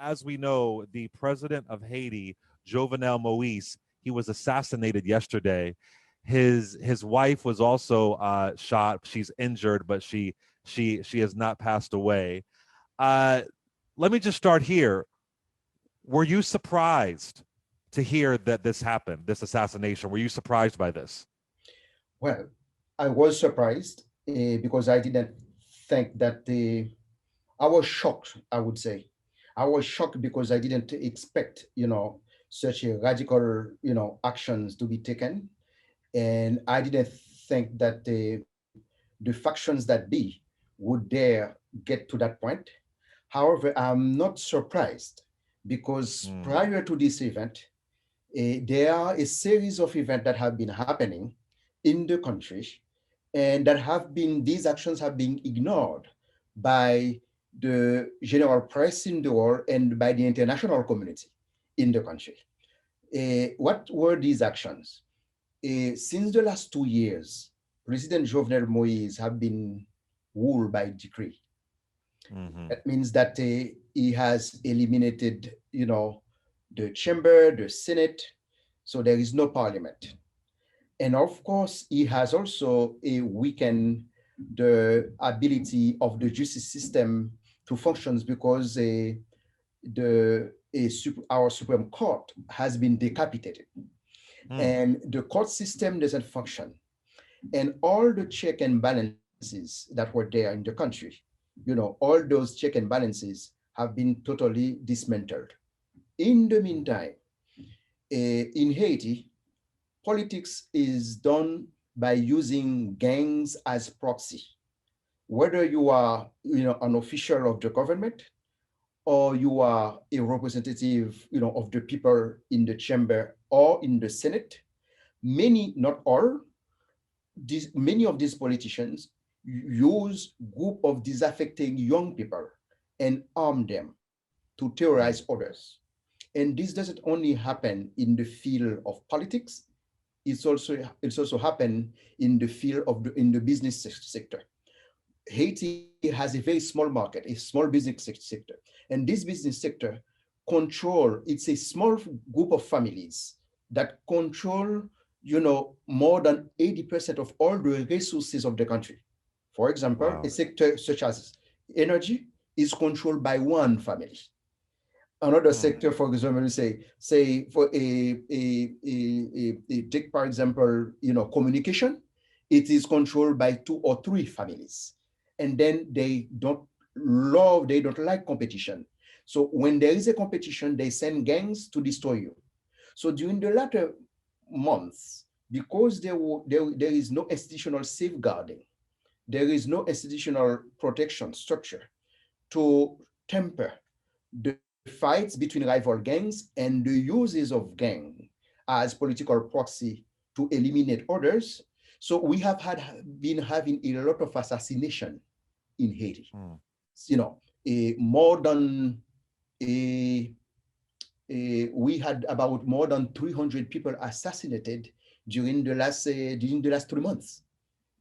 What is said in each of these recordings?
as we know, the president of Haiti, Jovenel Moïse, he was assassinated yesterday. His wife was also shot. She's injured, but she has not passed away. Uh, Let me just start here. Were you surprised to hear that this happened, this assassination? Were you surprised by this? Well, I was surprised because I didn't think that I was shocked, I would say. I was shocked because I didn't expect, such a radical, actions to be taken. And I didn't think that the factions that be would dare get to that point. However, I'm not surprised because Mm, prior to this event, there are a series of events that have been happening in the country and that have been, these actions have been ignored by the general press in the world and by the international community in the country. What were these actions? Since the last 2 years, President Jovenel Moïse have been ruled by decree. hmm. That means that he has eliminated, the chamber, the Senate, so there is no parliament. And of course, he has also weakened the ability of the justice system to function because our Supreme Court has been decapitated Mm. and the court system doesn't function. And all the check and balances that were there in the country, all those check and balances have been totally dismantled. In the meantime, in Haiti, politics is done by using gangs as proxy. Whether you are, an official of the government or you are a representative, of the people in the chamber or in the Senate, many, not all, many of these politicians use group of disaffecting young people and arm them to terrorize Mm. others. And this doesn't only happen in the field of politics, it's also happened in the field of the business sector. Haiti has a very small market, a small business sector, and this business sector it's a small group of families that control, more than 80% of all the resources of the country. For example, a Wow. sector such as energy is controlled by one family. Another Mm. sector, for example, say for take for example, communication, it is controlled by two or three families, and then they don't like competition. So when there is a competition, they send gangs to destroy you. So during the latter months, because there is no institutional safeguarding, there is no institutional protection structure to temper the fights between rival gangs and the uses of gang as political proxy to eliminate others. So we have been having a lot of assassination in Haiti. Mm. More than a, we had about more than 300 people assassinated during the last 3 months.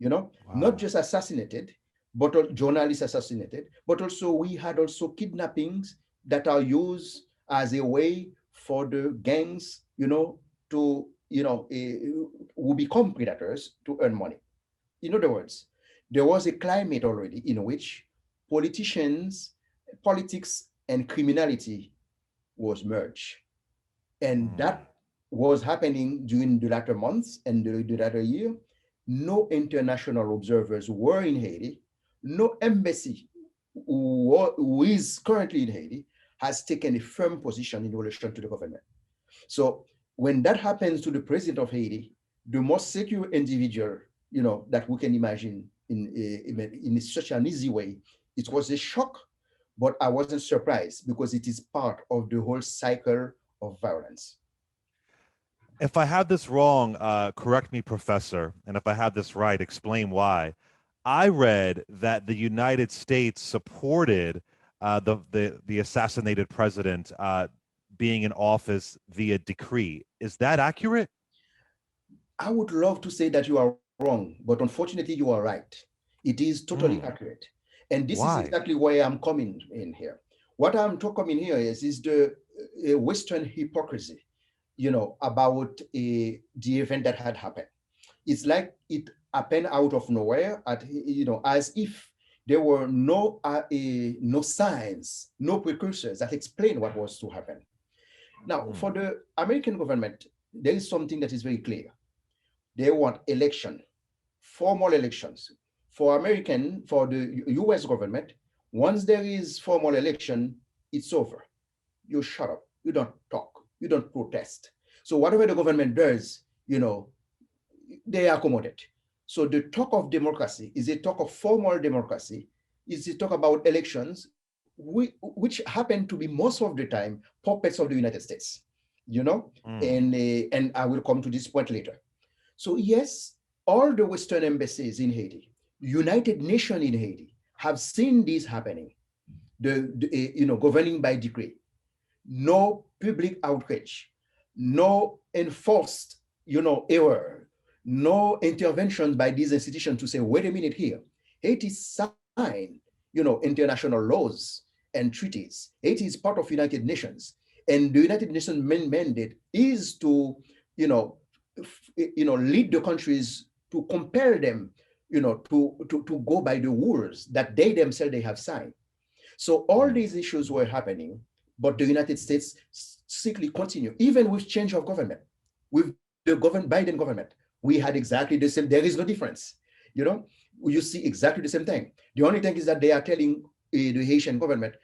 Not Wow. just assassinated, but journalists assassinated, but also we had also kidnappings that are used as a way for the gangs, to, who become predators to earn money. In other words, there was a climate already in which politicians, politics, and criminality was merged. And Mm. that was happening during the latter months and the latter year. No international observers were in Haiti. No embassy who is currently in Haiti has taken a firm position in relation to the government. So when that happens to the president of Haiti, the most secure individual, that we can imagine in such an easy way, it was a shock, but I wasn't surprised because it is part of the whole cycle of violence. If I have this wrong, correct me, Professor. And if I have this right, explain why. I read that the United States supported the assassinated president being in office via decree. Is that accurate? I would love to say that you are wrong, but unfortunately, you are right. It is totally Mm. accurate. And this is Why? exactly why I'm coming in here. What I'm talking here is the Western hypocrisy, about the event that had happened. It's like it happened out of nowhere, as if there were no signs, no precursors that explain what was to happen. Now, Mm. for the American government, there is something that is very clear. They want election, formal elections. For the US government, once there is formal election, it's over. You shut up. You don't talk. You don't protest. So whatever the government does, they accommodate. So the talk of democracy is a talk of formal democracy, is a talk about elections, which happen to be most of the time puppets of the United States, you know, Mm. and I will come to this point later. So yes, all the Western embassies in Haiti, United Nations in Haiti, have seen this happening. Governing by decree, no public outrage, no enforced, error, no intervention by these institutions to say, wait a minute here. Haiti signed, international laws and treaties. Haiti is part of United Nations, and the United Nations main mandate is to, lead the countries to compel them, to go by the rules that they themselves they have signed. So all Mm. these issues were happening, but the United States strictly continue, even with change of government, with the Biden government. We had exactly the same. There is no difference. You know, you see exactly the same thing. The only thing is that they are telling the Haitian government,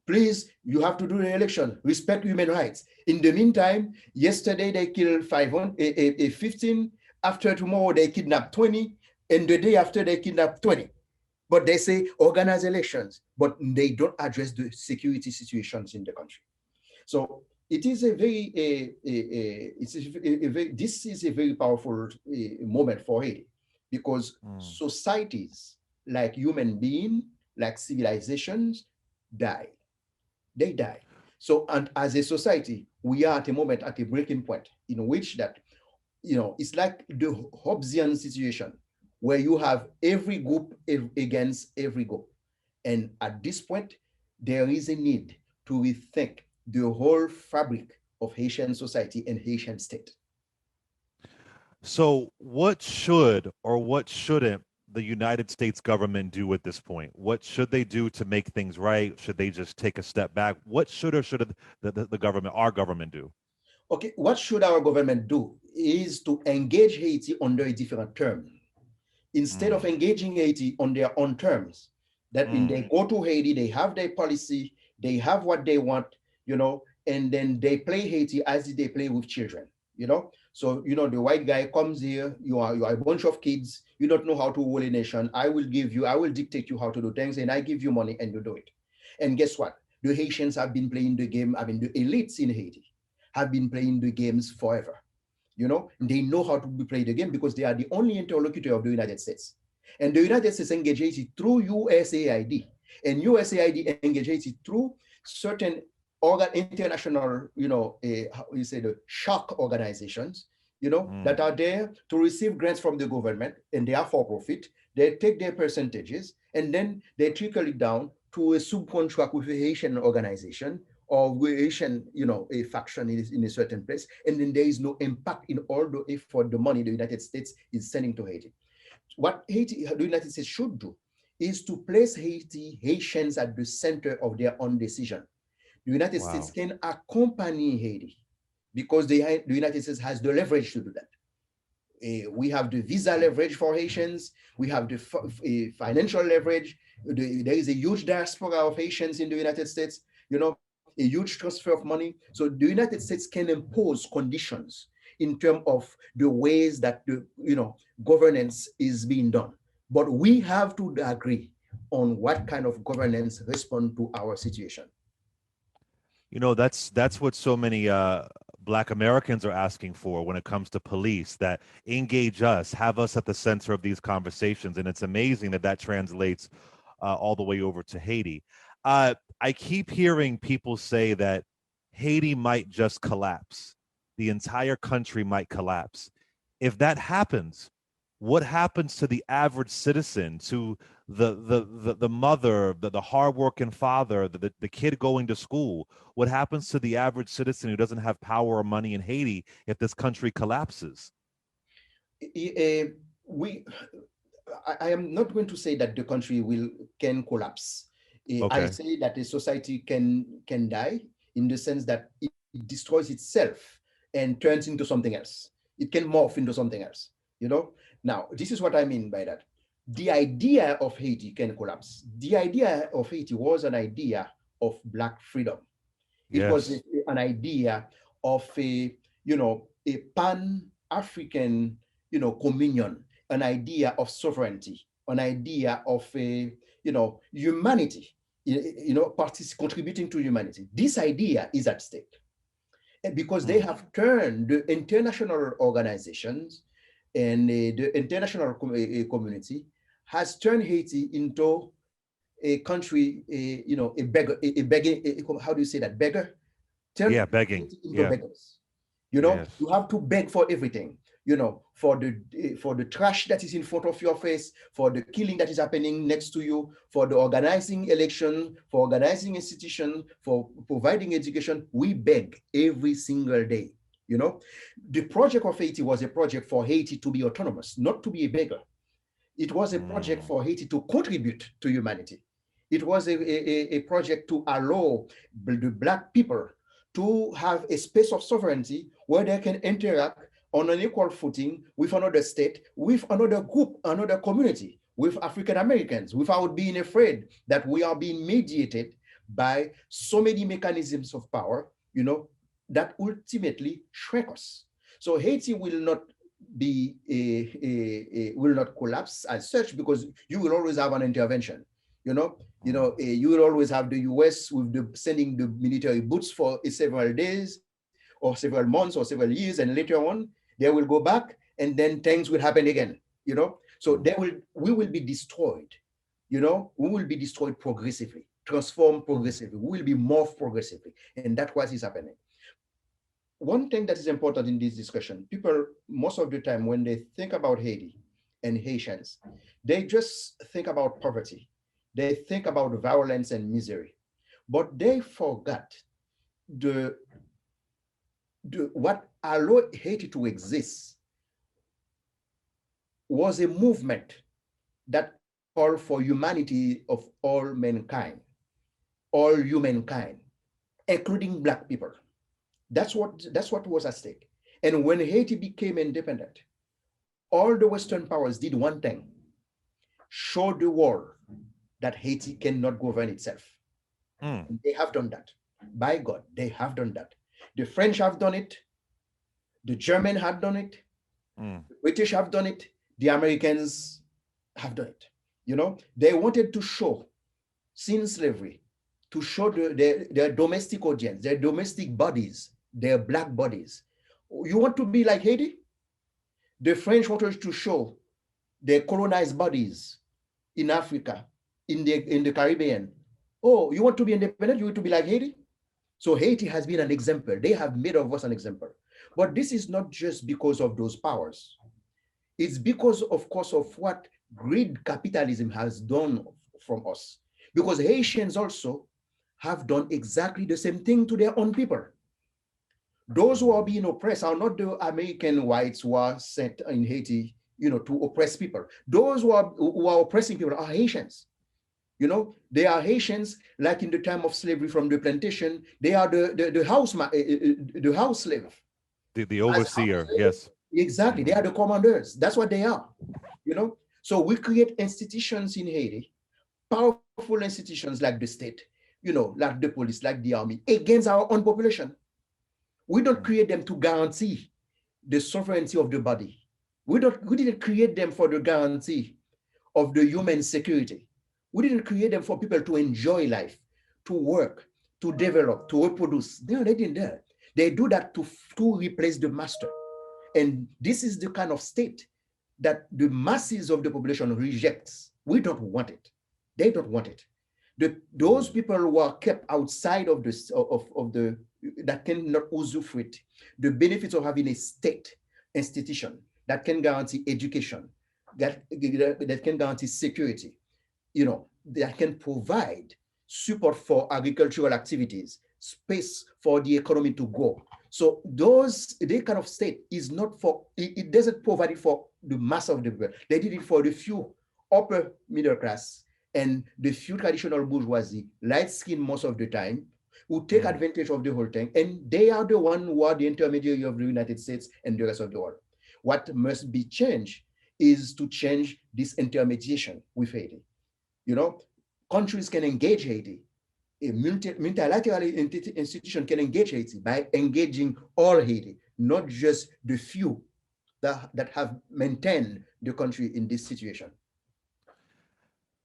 please, you have to do the election, respect human rights. In the meantime, yesterday they killed 15. After tomorrow they kidnap 20, and the day after they kidnap 20. But they say organize elections, but they don't address the security situations in the country. So it is a very, this is a very powerful moment for Haiti, because Mm. societies like human beings, like civilizations, die. They die. So, and as a society, we are at a moment at a breaking point in which that, it's like the Hobbesian situation where you have every group against every group. And at this point, there is a need to rethink the whole fabric of Haitian society and Haitian state. So, what should or what shouldn't the United States government do at this point? What should they do to make things right? Should they just take a step back? What should or should the government, our government, do? Okay, what should our government do is to engage Haiti under a different term. Instead of Mm. engaging Haiti on their own terms, that means they Mm. go to Haiti, they have their policy, they have what they want, and then they play Haiti as they play with children, So, the white guy comes here, you are a bunch of kids, you don't know how to rule a nation. I will dictate you how to do things, and I give you money and you do it. And guess what? The Haitians have been playing the game, I mean, the elites in Haiti have been playing the games forever. They know how to play the game because they are the only interlocutor of the United States. And the United States engages it through USAID, and USAID engages it through certain international, how you say, the shock organizations, that Mm. are there to receive grants from the government, and they are for profit. They take their percentages and then they trickle it down to a subcontract with a Haitian organization or Haitian, a faction in a certain place, and then there is no impact in all the effort, the money the United States is sending to Haiti. What the United States should do is to place Haitians at the center of their own decision. The United States Wow. can accompany Haiti because the United States has the leverage to do that. We have the visa leverage for Haitians. We have the financial leverage. There is a huge diaspora of Haitians in the United States, a huge transfer of money. So the United States can impose conditions in terms of the ways that the governance is being done. But we have to agree on what kind of governance respond to our situation. That's what so many Black Americans are asking for when it comes to police, that engage us, have us at the center of these conversations, and it's amazing that that translates all the way over to Haiti. I keep hearing people say that Haiti might just collapse, the entire country might collapse. If that happens, what happens to the average citizen, to the mother, the hardworking father, the kid going to school? What happens to the average citizen who doesn't have power or money in Haiti if this country collapses? We, I am not going to say that the country can collapse. I Okay. say that a society can die in the sense that it destroys itself and turns into something else. It can morph into something else. You know. Now, this is what I mean by that. The idea of Haiti can collapse. The idea of Haiti was an idea of Black freedom. It was Yes. an idea of a pan-African, communion, an idea of sovereignty, an idea of humanity, contributing to humanity. This idea is at stake. And because they Mm. have turned the international organizations and the international community has turned Haiti into a country, a beggar, a begging, how do you say that? Beggar? Turn Yeah, begging. Haiti into Yeah. beggars. You Yes. have to beg for everything, for the trash that is in front of your face, for the killing that is happening next to you, for the organizing election, for organizing institution, for providing education. We beg every single day. The project of Haiti was a project for Haiti to be autonomous, not to be a beggar. It was a project Mm. for Haiti to contribute to humanity. It was a project to allow the Black people to have a space of sovereignty where they can interact on an equal footing with another state, with another group, another community, with African Americans, without being afraid that we are being mediated by so many mechanisms of power, that ultimately shrink us. So Haiti will not will not collapse as such, because you will always have an intervention. You will always have the US with sending the military boots for several days or several months or several years, and later on they will go back, and then things will happen again. So we will be destroyed. We will be destroyed progressively, transformed progressively. We will be morphed progressively, and that's what is happening. One thing that is important in this discussion, people most of the time when they think about Haiti and Haitians, they just think about poverty. They think about violence and misery, but they forgot the, what allowed Haiti to exist was a movement that called for humanity of all mankind, all humankind, including Black people. That's what was at stake. And when Haiti became independent, all the Western powers did one thing: show the world that Haiti cannot govern itself. Mm. And they have done that. By God, they have done that. The French have done it, the German have done it, Mm. the British have done it, the Americans have done it. They wanted to show, since slavery, to show their domestic audience, their domestic bodies, their Black bodies. You want to be like Haiti? The French wanted to show their colonized bodies in Africa, in the Caribbean. Oh, you want to be independent? You want to be like Haiti? So Haiti has been an example. They have made of us an example. But this is not just because of those powers. It's because, of course, of what greed capitalism has done from us. Because Haitians also have done exactly the same thing to their own people. Those who are being oppressed are not the American whites who are sent in Haiti, to oppress people. Those who are oppressing people are Haitians. They are Haitians, like in the time of slavery from the plantation. They are the house slave. The As house overseer. slave, Yes. exactly. They Hmm. are the commanders. That's what they are. So we create institutions in Haiti, powerful institutions like the state, like the police, like the army, against our own population. We don't Mm. create them to guarantee the sovereignty of the body. We didn't create them for the guarantee of the human security. We didn't create them for people to enjoy life, to work, to develop, to reproduce. No, they didn't do that. They do that to replace the master. And this is the kind of state that the masses of the population rejects. We don't want it. They don't want it. Those people who are kept outside of the that cannot usufruct the benefits of having a state institution that can guarantee education, that can guarantee security, that can provide support for agricultural activities, space for the economy to grow. So they kind of state is not for, it doesn't provide it for the mass of the people. They did it for the few upper middle class and the few traditional bourgeoisie, light skin most of the time, who take advantage of the whole thing. And they are the one who are the intermediary of the United States and the rest of the world. What must be changed is to change this intermediation with Haiti. Countries can engage Haiti. A multilateral institution can engage Haiti by engaging all Haiti, not just the few that have maintained the country in this situation.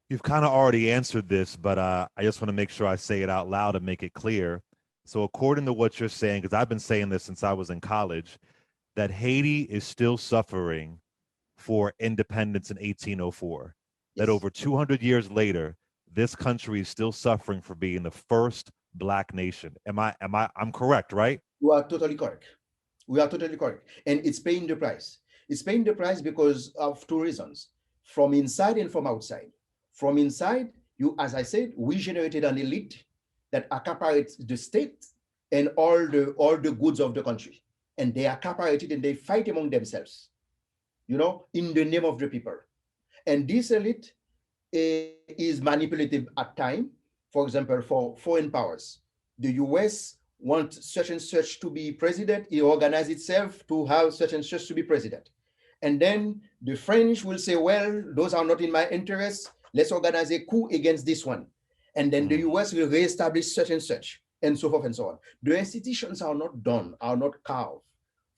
You've kind of already answered this, but I just want to make sure I say it out loud and make it clear. So according to what you're saying, because I've been saying this since I was in college, that Haiti is still suffering for independence in 1804, that over 200 years later, this country is still suffering for being the first Black nation. I'm correct, right? You are totally correct. We are totally correct. And it's paying the price. It's paying the price because of two reasons, from inside and from outside. From inside, as I said, we generated an elite that accaparates the state and all the goods of the country. And they accaparate it and they fight among themselves, in the name of the people. And this elite is manipulative at time. For example, for foreign powers, the US wants such and such to be president. It organizes itself to have such and such to be president. And then the French will say, well, those are not in my interests. Let's organize a coup against this one. And then the US will reestablish such and so forth and so on. The institutions are not done, are not carved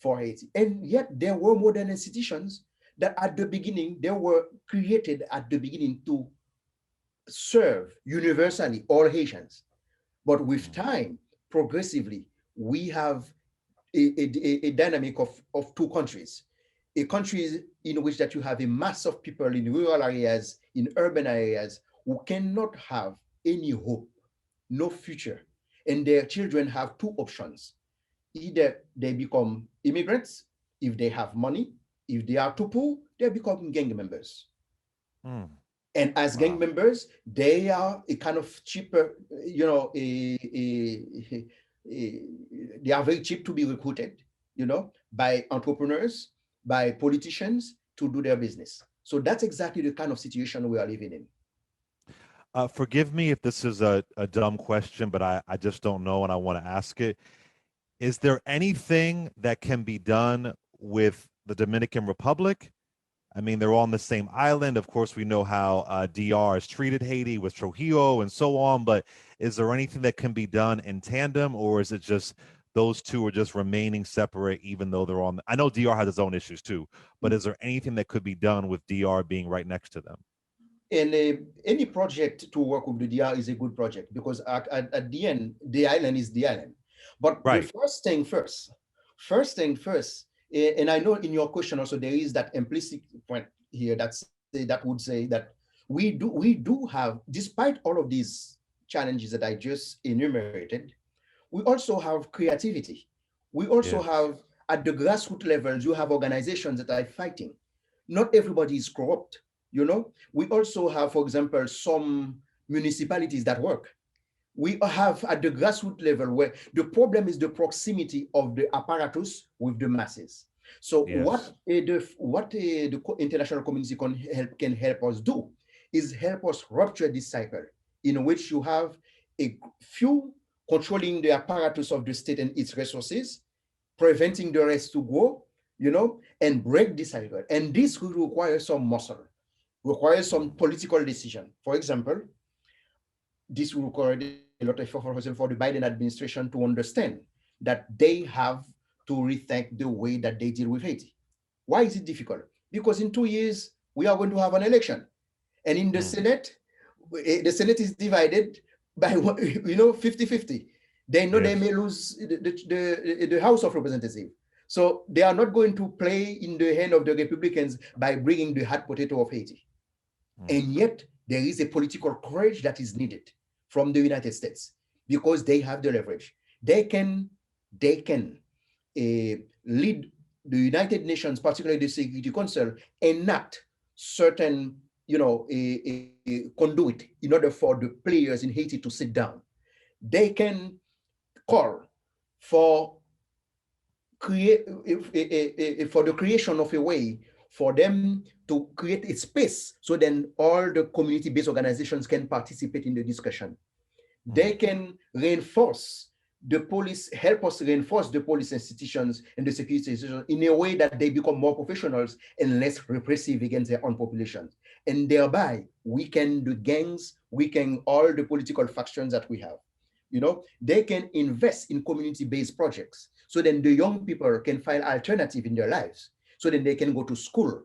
for Haiti. And yet there were modern institutions that at the beginning, they were created at the beginning to serve universally all Haitians. But with time, progressively, we have a dynamic of two countries. A country in which that you have a mass of people in rural areas, in urban areas, who cannot have any hope, no future. And their children have two options. Either they become immigrants if they have money. If they are too poor, they become gang members. And as gang members, they are a kind of cheaper, they are very cheap to be recruited, by entrepreneurs, by politicians to do their business. So that's exactly the kind of situation we are living in. Forgive me if this is a dumb question, but I just don't know and I want to ask it. Is there anything that can be done with the Dominican Republic? I mean, they're all on the same island. Of course, we know how DR has treated Haiti with Trujillo and so on, but is there anything that can be done in tandem, or is it just those two are just remaining separate even though they're on? I know DR has its own issues too, but is there anything that could be done with DR being right next to them? And any project to work with the DR is a good project because at the end, the island is the island. But the first thing first, and I know in your question also there is that implicit point here that would say that we do have, despite all of these challenges that I just enumerated, we also have creativity. We also have, at the grassroots levels, you have organizations that are fighting. Not everybody is corrupt, We also have, for example, some municipalities that work. We have at the grassroots level where the problem is the proximity of the apparatus with the masses. So what the international community can help us do is help us rupture this cycle in which you have a few controlling the apparatus of the state and its resources, preventing the rest to grow, and break this cycle. And this will require some muscle, requires some political decision. For example, this will require a lot of effort for the Biden administration to understand that they have to rethink the way that they deal with Haiti. Why is it difficult? Because in 2 years, we are going to have an election. And in the Senate is divided by 50-50. They know they may lose the House of Representatives. So they are not going to play in the hand of the Republicans by bringing the hot potato of Haiti. And yet there is a political courage that is needed from the United States because they have the leverage. They can lead the United Nations, particularly the Security Council, enact certain, a conduit in order for the players in Haiti to sit down. They can call for for the creation of a way for them to create a space so then all the community-based organizations can participate in the discussion. They can reinforce the police, help us reinforce the police institutions and the security institutions in a way that they become more professionals and less repressive against their own populations. And thereby, weaken the gangs, weaken all the political factions that we have. They can invest in community-based projects. So then the young people can find alternative in their lives. So then they can go to school,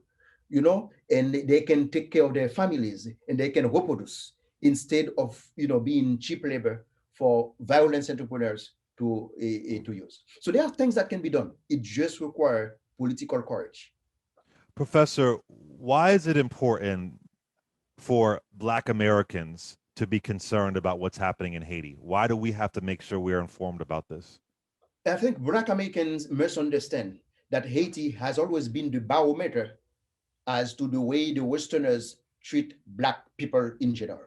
and they can take care of their families and they can reproduce instead of being cheap labor for violence entrepreneurs to use. So there are things that can be done. It just requires political courage. Professor, why is it important for Black Americans to be concerned about what's happening in Haiti? Why do we have to make sure we're informed about this? I think Black Americans must understand that Haiti has always been the barometer as to the way the Westerners treat Black people in general.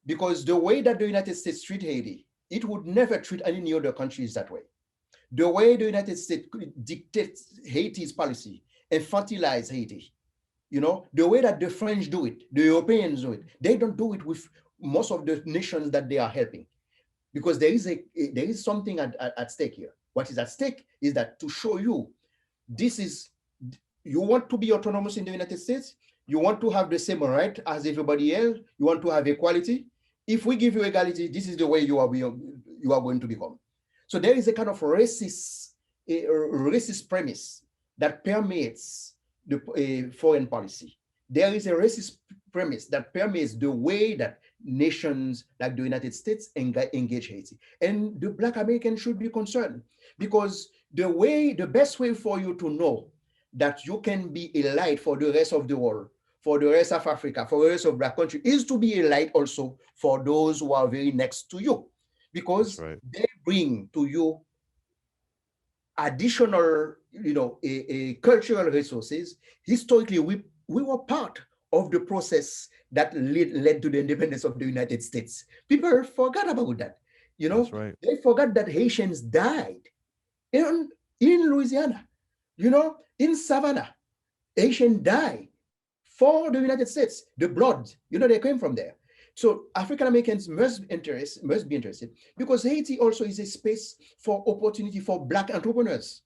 Because the way that the United States treat Haiti, it would never treat any other countries that way. The way the United States dictates Haiti's policy, infantilize Haiti, the way that the French do it, the Europeans do it, they don't do it with most of the nations that they are helping. Because there is something at stake here. What is at stake is that to show you, you want to be autonomous in the United States, you want to have the same right as everybody else, you want to have equality. If we give you equality, this is the way you are going to become. So there is a kind of racist premise that permeates the foreign policy. There is a racist premise that permeates the way that nations like the United States engage Haiti. And the Black American should be concerned, because the best way for you to know that you can be a light for the rest of the world, for the rest of Africa, for the rest of Black country, is to be a light also for those who are very next to you, because they bring to you additional, cultural resources. Historically, we were part of the process that led to the independence of the United States. People forgot about that. They forgot that Haitians died in Louisiana, in Savannah. Haitians died for the United States. The blood, they came from there. So African Americans must be interested, because Haiti also is a space for opportunity for Black entrepreneurs.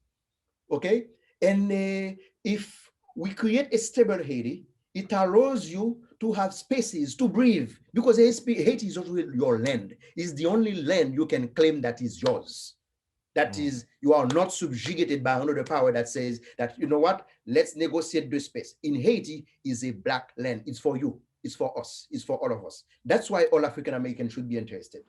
Okay, and if we create a stable Haiti, it allows you to have spaces to breathe, because Haiti is also your land. It's the only land you can claim that is yours. That is, you are not subjugated by another power that says that, let's negotiate the space. In Haiti is a Black land. It's for you. It's for us. It's for all of us. That's why all African Americans should be interested.